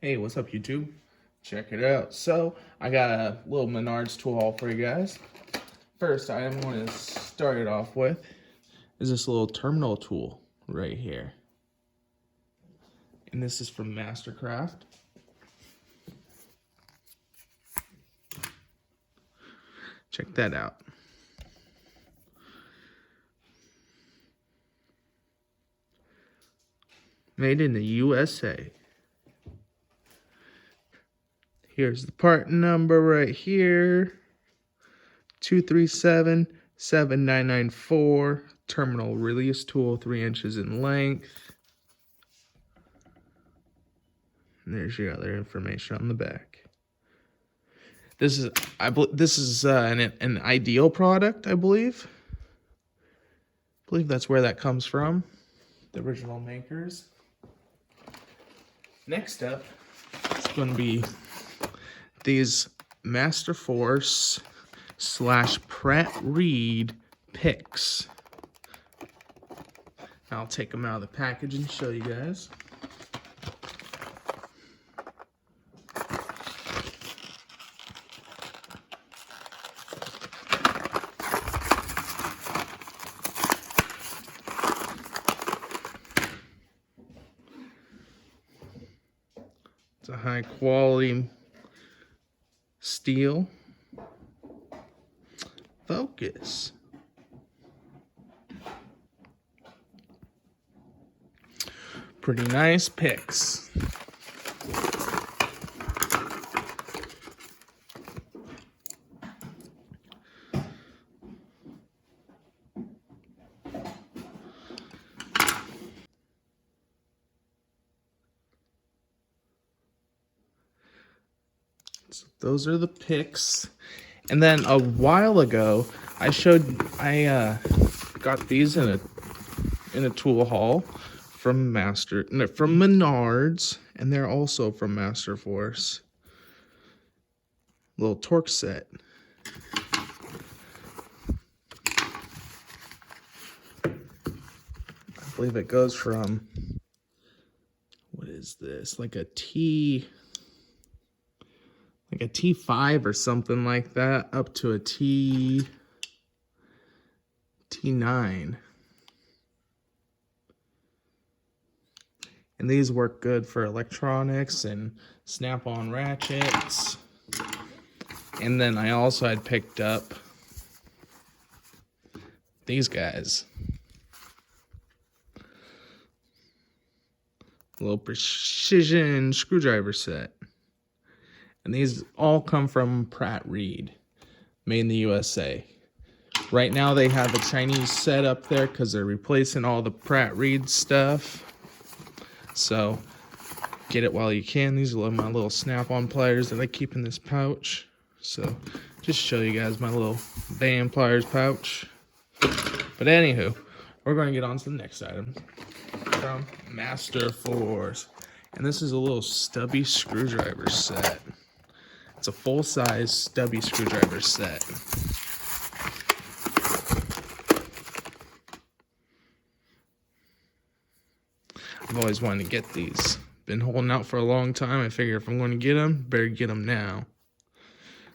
Hey, what's up, YouTube? Check it out. So, I got a little menards tool haul for you guys. First item I'm going to start it off with is this little terminal tool right here. And this is from Mastercraft. Check that out. Made in the USA. Here's the part number right here. 2377994. Terminal release tool, 3 inches in length. And there's your other information on the back. This is an Ideal product, I believe. I believe that's where that comes from. The original makers. Next up, it's going to be these Masterforce / Pratt Reed picks. I'll take them out of the package and show you guys. It's a high quality steel. Focus. Pretty nice picks. So those are the picks. And then a while ago, I got these in a tool haul from menards, and they're also from Masterforce. Little TORX set. I believe it goes from, what is this? Like a T5 or something like that, up to a T9. And these work good for electronics and snap-on ratchets. And then I also had picked up these guys. A little precision screwdriver set. And these all come from Pratt Reed, made in the USA. Right now they have a Chinese set up there because they're replacing all the Pratt Reed stuff. So get it while you can. These are my little snap-on pliers that I keep in this pouch. So just show you guys my little band pliers pouch. But anywho, we're going to get on to the next item from Masterforce. And this is a little stubby screwdriver set. It's a full-size stubby screwdriver set. I've always wanted to get these. Been holding out for a long time. I figure if I'm going to get them, better get them now.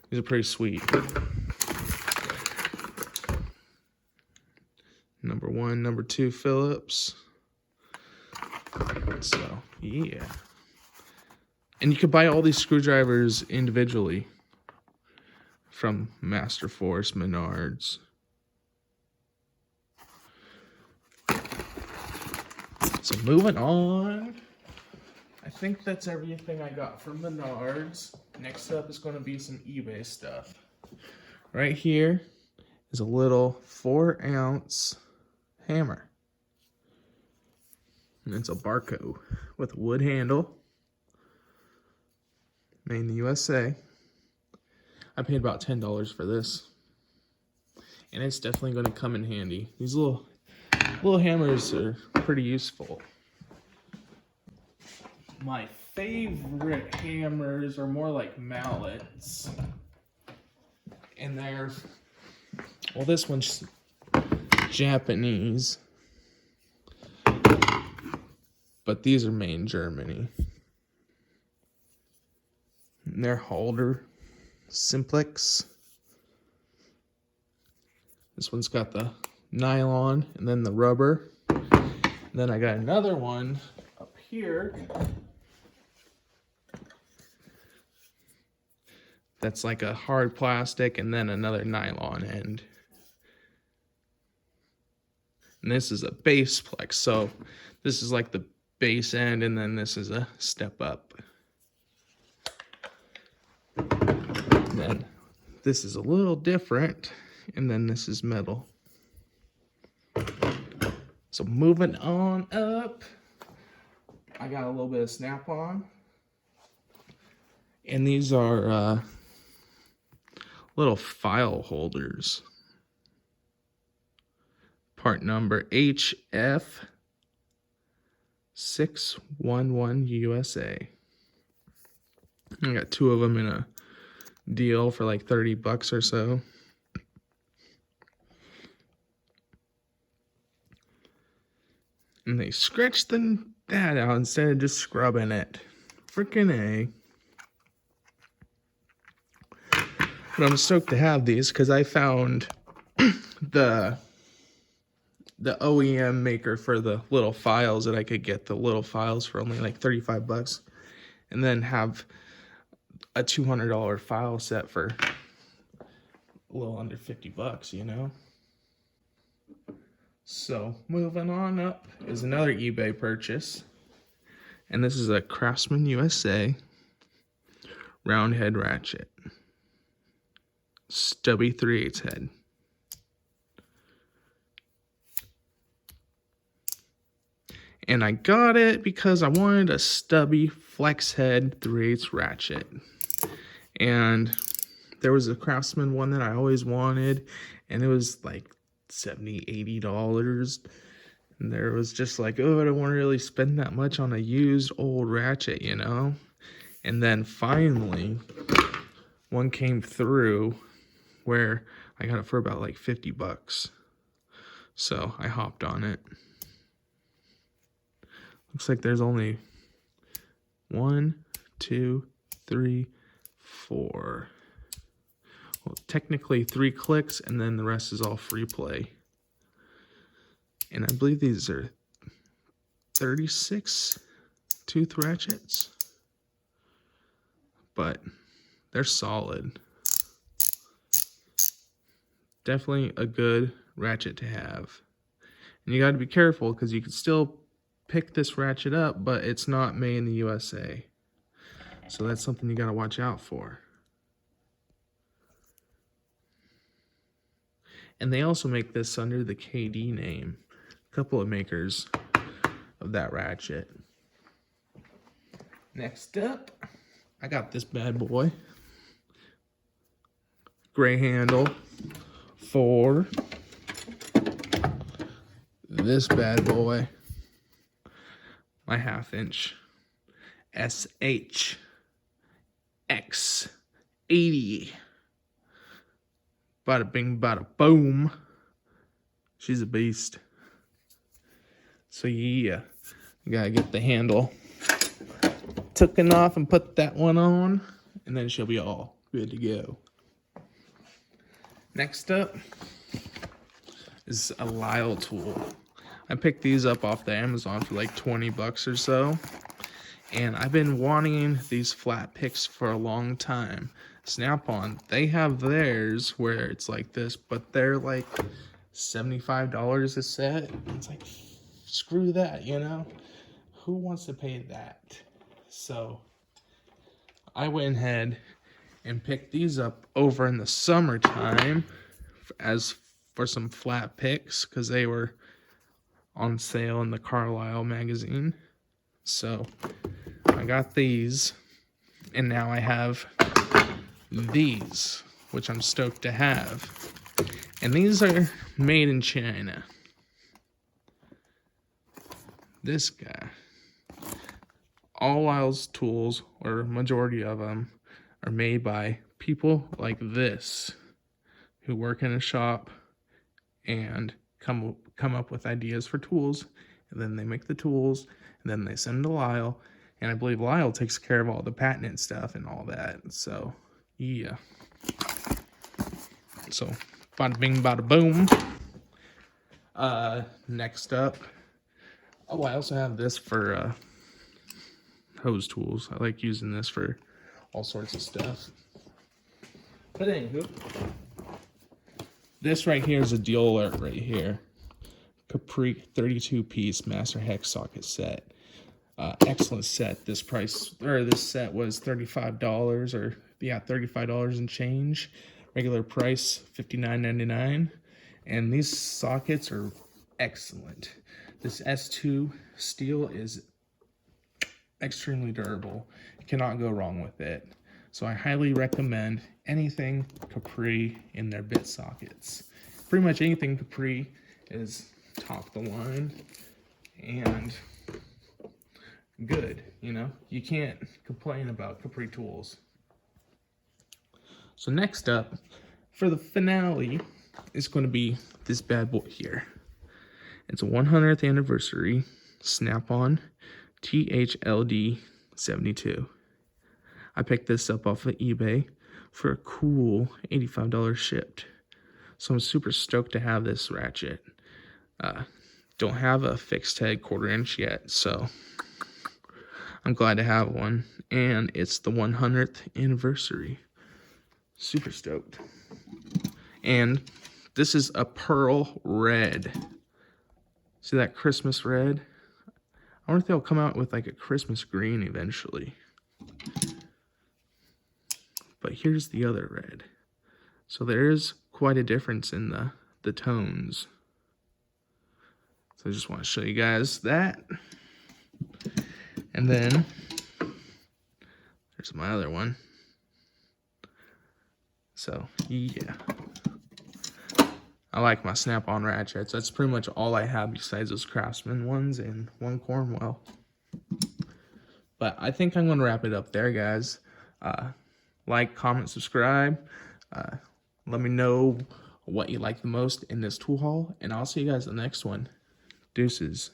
These are pretty sweet. Number 1, number 2 Phillips. So, yeah. And you could buy all these screwdrivers individually from Masterforce, menards. So moving on, I think that's everything I got from menards. Next up is going to be some eBay stuff. Right here is a little 4-ounce hammer. And it's a Barco with a wood handle. Made in the USA. I paid about $10 for this. And it's definitely going to come in handy. These little hammers are pretty useful. My favorite hammers are more like mallets. And they're, well, this one's Japanese. But these are made in Germany. And their holder, Simplex. This one's got the nylon and then the rubber. And then I got another one up here that's like a hard plastic and then another nylon end. And this is a base plex, so this is like the base end, and then this is a step up. And then this is a little different, and then this is metal. So moving on up, I got a little bit of snap-on. And these are little file holders. Part number HF611 USA. I got 2 of them in a deal for like $30 or so. And they scratched that out instead of just scrubbing it. Freaking A. But I'm stoked to have these because I found the OEM maker for the little files that I could get the little files for only like $35, and then have a $200 file set for a little under $50, you know. So moving on up is another eBay purchase, and this is a Craftsman USA round head ratchet, Stubby 3/8 head. And I got it because I wanted a Stubby flex head 3/8 ratchet. And there was a Craftsman one that I always wanted, and it was like $70, $80. And there was just like, oh, I don't want to really spend that much on a used old ratchet, you know? And then finally, one came through where I got it for about like $50. So I hopped on it. Looks like there's only 1, 2, 3, 4. Well, technically 3 clicks, and then the rest is all free play. And I believe these are 36 tooth ratchets, but they're solid. Definitely a good ratchet to have. And you got to be careful because you can still pick this ratchet up, but it's not made in the USA. So that's something you got to watch out for. And they also make this under the KD name. A couple of makers of that ratchet. Next up, I got this bad boy. Gray handle for this bad boy. My 1/2 inch SHX80. Bada bing, bada boom. She's a beast. So yeah, you gotta get the handle taken off and put that one on, and then she'll be all good to go. Next up is a Lyle tool. I picked these up off the Amazon for like $20 or so. And I've been wanting these flat picks for a long time. Snap-on, they have theirs where it's like this, but they're like $75 a set. It's like, screw that, you know? Who wants to pay that? So I went ahead and picked these up over in the summertime as for some flat picks because they were on sale in the Carlisle magazine. So I got these, and now I have these, which I'm stoked to have. And these are made in China. This guy. All Lyle's tools, or majority of them, are made by people like this, who work in a shop and come up with ideas for tools, and then they make the tools, and then they send them to Lyle, And I believe Lyle takes care of all the patented stuff and all that. So, yeah. So, bada bing, bada boom. Next up. Oh, I also have this for hose tools. I like using this for all sorts of stuff. But anywho, this right here is a deal alert right here. Capri 32-piece Master Hex socket set. Excellent set. This set was $35 or yeah, $35 and change. Regular price $59.99. And these sockets are excellent. This S2 steel is extremely durable. You cannot go wrong with it. So I highly recommend anything Capri in their bit sockets. Pretty much anything Capri is top the line and good, you know? You can't complain about Capri tools. So next up, for the finale, is going to be this bad boy here. It's a 100th anniversary Snap-on THLD 72. I picked this up off of eBay for a cool $85 shipped. So I'm super stoked to have this ratchet. Don't have a fixed head 1/4 inch yet, so I'm glad to have one. And it's the 100th anniversary. Super stoked. And this is a pearl red. See that Christmas red? I wonder if they'll come out with like a Christmas green eventually. But here's the other red. So there is quite a difference in the tones. So I just want to show you guys that. And then there's my other one. So yeah. I like my Snap-on ratchets. That's pretty much all I have besides those Craftsman ones and one Cornwell. But I think I'm going to wrap it up there, guys. Like, comment, subscribe. Let me know what you like the most in this tool haul. And I'll see you guys in the next one. Deuces.